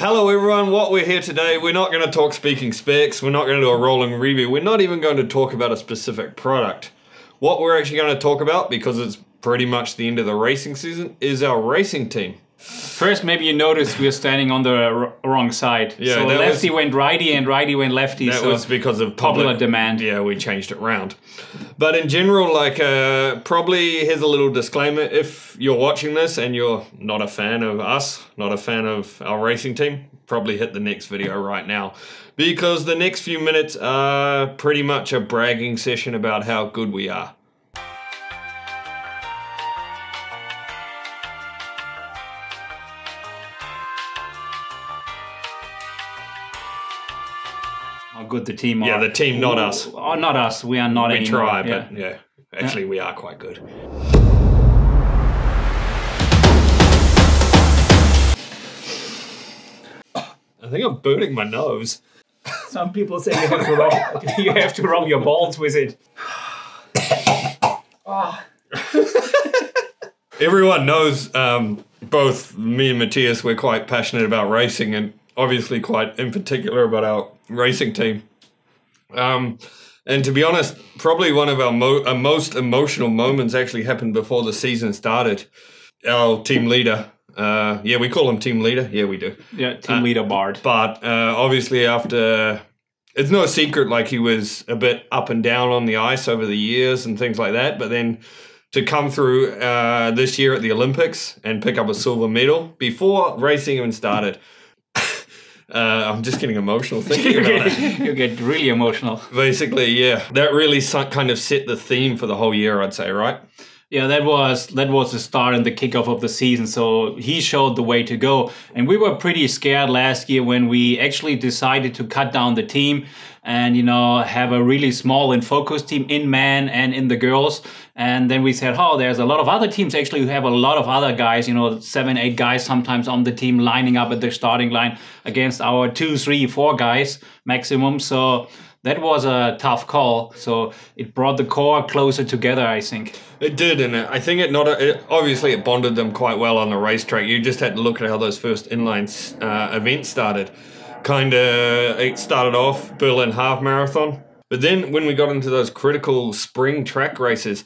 Hello everyone, what we're here today, we're not going to talk speaking specs, we're not going to do a rolling review, we're not even going to talk about a specific product. What we're actually going to talk about, because it's pretty much the end of the racing season, is our racing team. First, maybe you noticed we're standing on the wrong side. Yeah, so lefty went righty and righty went lefty. That was because of popular demand. Yeah, we changed it round. But in general, probably here's a little disclaimer. If you're watching this and you're not a fan of us, not a fan of our racing team, probably hit the next video right now. Because the next few minutes are pretty much a bragging session about how good we are. How good the team are. Yeah, the team, not us. Oh, not us. We are not anymore. We try, but yeah, actually we are quite good. I think I'm burning my nose. Some people say you have to rub your balls with it. Oh. Everyone knows, both me and Matthias, we're quite passionate about racing and obviously quite in particular about our racing team. And to be honest, probably one of our most emotional moments actually happened before the season started. Our team leader, yeah, we call him team leader. Yeah, we do. Yeah, team leader Bart. But obviously after, it's no secret, like he was a bit up and down on the ice over the years and things like that. But then to come through this year at the Olympics and pick up a silver medal before racing even started. I'm just getting emotional thinking about it. You get really emotional. Basically, yeah. That really kind of set the theme for the whole year, I'd say, right? Yeah, that was the start and the kickoff of the season. So he showed the way to go. And we were pretty scared last year when we actually decided to cut down the team and, you know, have a really small and focused team in men and in the girls. And then we said, oh, there's a lot of other teams actually who have a lot of other guys, you know, 7, 8 guys sometimes on the team lining up at the starting line against our 2, 3, 4 guys maximum. So that was a tough call. So it brought the core closer together, I think. It did, and I think obviously it bonded them quite well on the racetrack. You just had to look at how those first inline events started. It started off Berlin half marathon, but then when we got into those critical spring track races,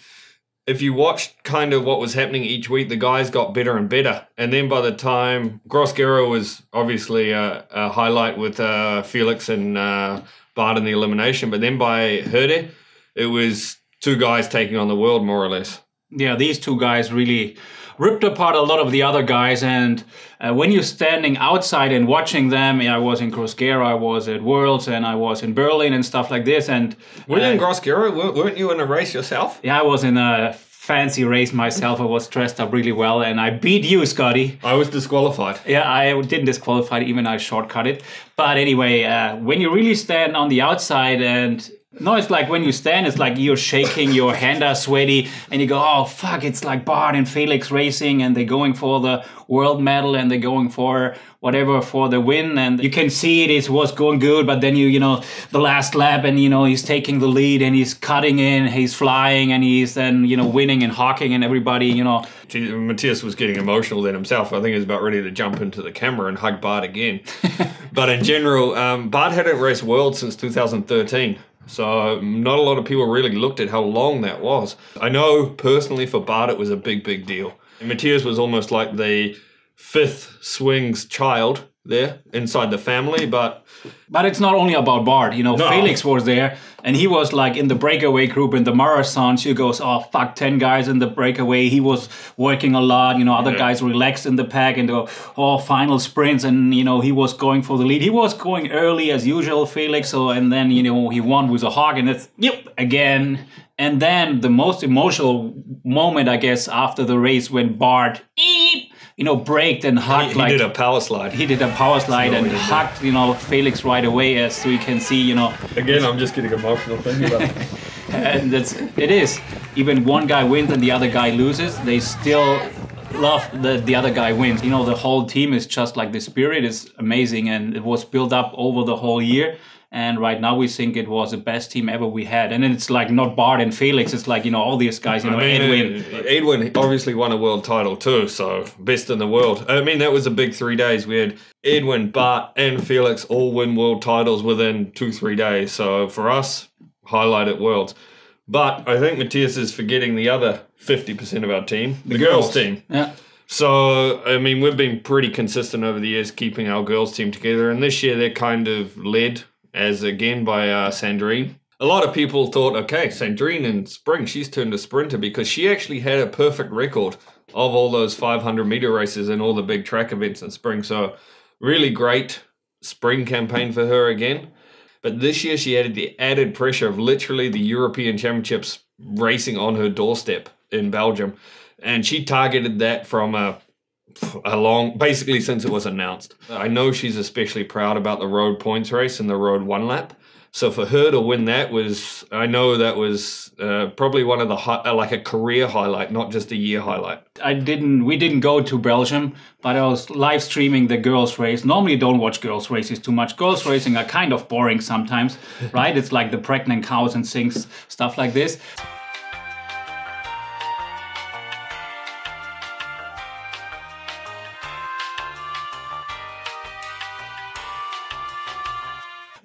if you watched kind of what was happening each week, the guys got better and better. And then by the time Grosgero was obviously a highlight with Felix and Bart in the elimination, but then by Herde, it was 2 guys taking on the world, more or less. Yeah, these 2 guys really ripped apart a lot of the other guys. And when you're standing outside and watching them, I was in Grosgero, I was at Worlds, and I was in Berlin and stuff like this. And were you in Grosgero? Weren't you in a race yourself? Yeah, I was in a fancy race myself. I was dressed up really well, and I beat you, Scotty. I was disqualified. Yeah, I didn't disqualify, even I shortcut it. But anyway, when you really stand on the outside and no, it's like when you stand, it's like you're shaking, your hands are sweaty, and you go, oh, fuck, it's like Bart and Felix racing, and they're going for the world medal, and they're going for whatever for the win, and you can see it was going good, but then you know, the last lap, and, you know, he's taking the lead, and he's cutting in, he's flying, and he's then, you know, winning and hawking, and everybody, you know. Matthias was getting emotional then himself. I think he was about ready to jump into the camera and hug Bart again. But in general, Bart hadn't raced World since 2013. So not a lot of people really looked at how long that was. I know personally for Bart it was a big, big deal. And Matthias was almost like the 5th swings child there inside the family, but it's not only about Bart, you know. No. Felix was there, and he was like in the breakaway group in the marathon. She goes, oh fuck, 10 guys in the breakaway. He was working a lot, you know. Other guys relaxed in the pack and go, oh, final sprints, and, you know, he was going for the lead. He was going early as usual, Felix. So, and then, you know, he won with a hog, and it's again. And then the most emotional moment, I guess, after the race when Bart you know, braked and hugged. He did a power slide. He did a power slide and hugged, you know, Felix right away, as we can see, you know. Again, I'm just getting emotional thinking about it. And it is. Even one guy wins and the other guy loses, they still love the other guy wins. You know, the whole team is just like, the spirit is amazing, and it was built up over the whole year. And right now we think it was the best team ever we had. And it's like not Bart and Felix, it's like, all these guys, Edwin. Edwin obviously won a world title too, so best in the world. I mean, that was a big 3 days. We had Edwin, Bart and Felix all win world titles within 2-3 days. So for us, highlight at Worlds. But I think Matthias is forgetting the other 50% of our team, the girls team. Yeah. So, I mean, we've been pretty consistent over the years keeping our girls team together. And this year they're kind of led as again by Sandrine. A lot of people thought, okay, Sandrine in spring, she's turned a sprinter because she actually had a perfect record of all those 500-meter races and all the big track events in spring. So really great spring campaign for her again. But this year she added the added pressure of literally the European Championships racing on her doorstep in Belgium. And she targeted that from a long, basically since it was announced. I know she's especially proud about the road points race and the road 1 lap. So for her to win that was, I know that was probably one of the, like a career highlight, not just a year highlight. We didn't go to Belgium, but I was live streaming the girls race. Normally don't watch girls races too much. Girls racing are kind of boring sometimes, right? It's like the pregnant cows and things, stuff like this.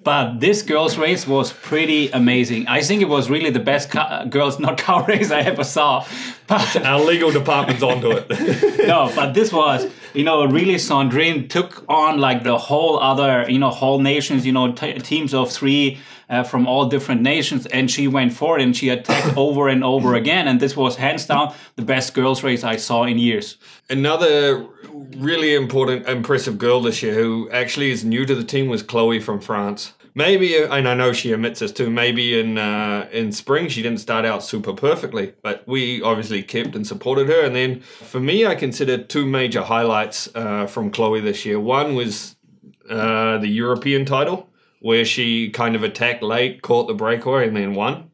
But this girls' race was pretty amazing. I think it was really the best girls' not cow race I ever saw. But our legal department's onto it. No, but this was, really Sandrine took on like the whole other, whole nations, teams of 3 from all different nations. And she went forward and she attacked over and over again. And this was hands down the best girls' race I saw in years. Another really impressive girl this year who actually is new to the team was Chloe from France. Maybe, and I know she admits this too, maybe in spring she didn't start out super perfectly, but we obviously kept and supported her. And then for me, I consider 2 major highlights from Chloe this year. One was the European title, where she kind of attacked late, caught the breakaway, and then won.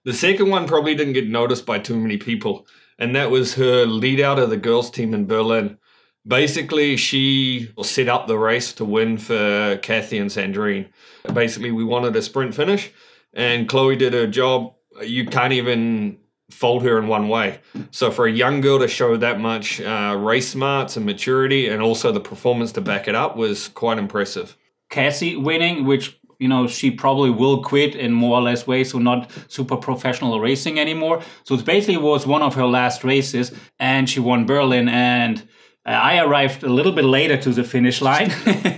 The second one probably didn't get noticed by too many people, and that was her lead out of the girls' team in Berlin. Basically, she set up the race to win for Kathy and Sandrine. Basically, we wanted a sprint finish, and Chloe did her job. You can't even fault her in one way. So for a young girl to show that much race smarts and maturity, and also the performance to back it up, was quite impressive. Cassie winning, which she probably will quit in more or less ways, so not super professional racing anymore. So it basically was one of her last races, and she won Berlin. And I arrived a little bit later to the finish line,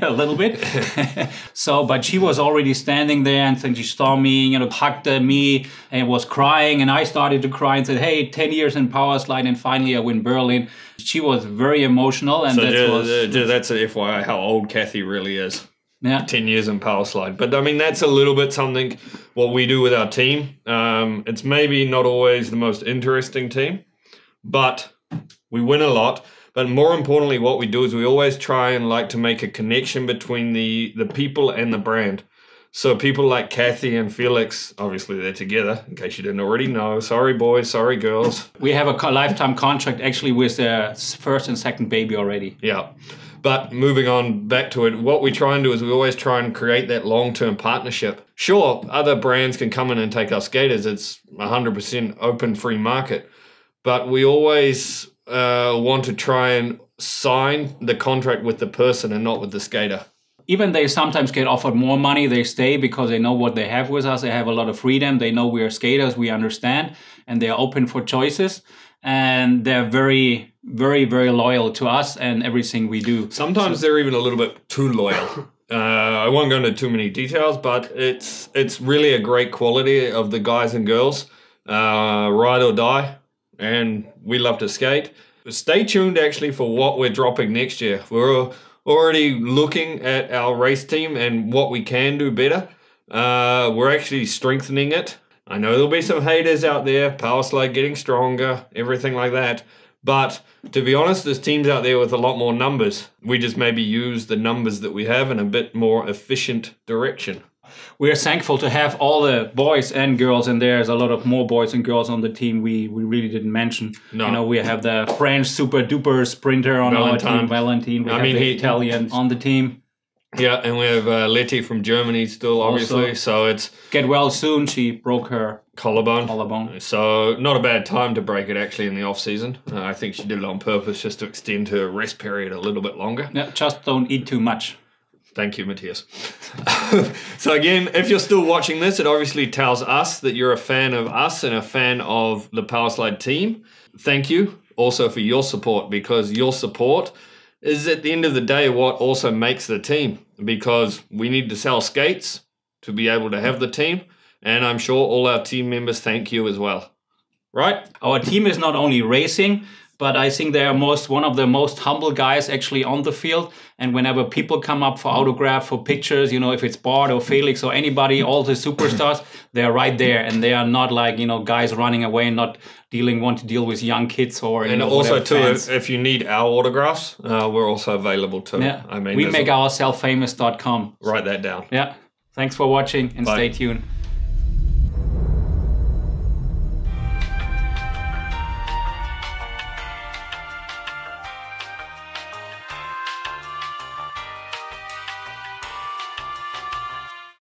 a little bit. But she was already standing there, and then she saw me, hugged me and was crying. And I started to cry and said, hey, 10 years in Powerslide and finally I win Berlin. She was very emotional. And so that's a FYI how old Kathy really is. Yeah. 10 years in Powerslide. But I mean, that's a little bit something what we do with our team. It's maybe not always the most interesting team, but we win a lot. But more importantly, what we do is we always try and like to make a connection between the people and the brand. So people like Kathy and Felix, obviously they're together, in case you didn't already know. Sorry, boys. Sorry, girls. We have a lifetime contract actually with their first and second baby already. Yeah. But moving on back to it, what we try and do is we always try and create that long-term partnership. Sure, other brands can come in and take our skaters. It's 100% open free market. But we always want to try and sign the contract with the person and not with the skater. Even they sometimes get offered more money, they stay because they know what they have with us. They have a lot of freedom. They know we are skaters, we understand, and they're open for choices. And they're very, very, very loyal to us and everything we do. Sometimes they're even a little bit too loyal. I won't go into too many details, but it's really a great quality of the guys and girls. Ride or die. And we love to skate. Stay tuned actually for what we're dropping next year. We're already looking at our race team and what we can do better. We're actually strengthening it. I know there'll be some haters out there, Powerslide getting stronger, everything like that. But to be honest, there's teams out there with a lot more numbers. We just maybe use the numbers that we have in a bit more efficient direction. We are thankful to have all the boys and girls, and there's a lot of more boys and girls on the team we really didn't mention. No. We have the French super duper sprinter on our team, Valentine. We have the Italian on the team. Yeah, and we have Letty from Germany still, obviously. So it's get well soon. She broke her collarbone. So not a bad time to break it, actually, in the off season. I think she did it on purpose just to extend her rest period a little bit longer. Yeah, just don't eat too much. Thank you, Matthias. So again, if you're still watching this, it obviously tells us that you're a fan of us and a fan of the Powerslide team. Thank you also for your support, because your support is at the end of the day what also makes the team, because we need to sell skates to be able to have the team, and I'm sure all our team members thank you as well. Right? Our team is not only racing, but I think they are one of the most humble guys actually on the field. And whenever people come up for autograph, for pictures, you know, if it's Bart or Felix or anybody, all the superstars, they're right there. And they are not like, you know, guys running away and not want to deal with young kids or, you and know, also too, fans. if you need our autographs, we're also available too. Yeah. I mean, we make ourselves famous.com. Write that down. Yeah. Thanks for watching and Bye. stay tuned.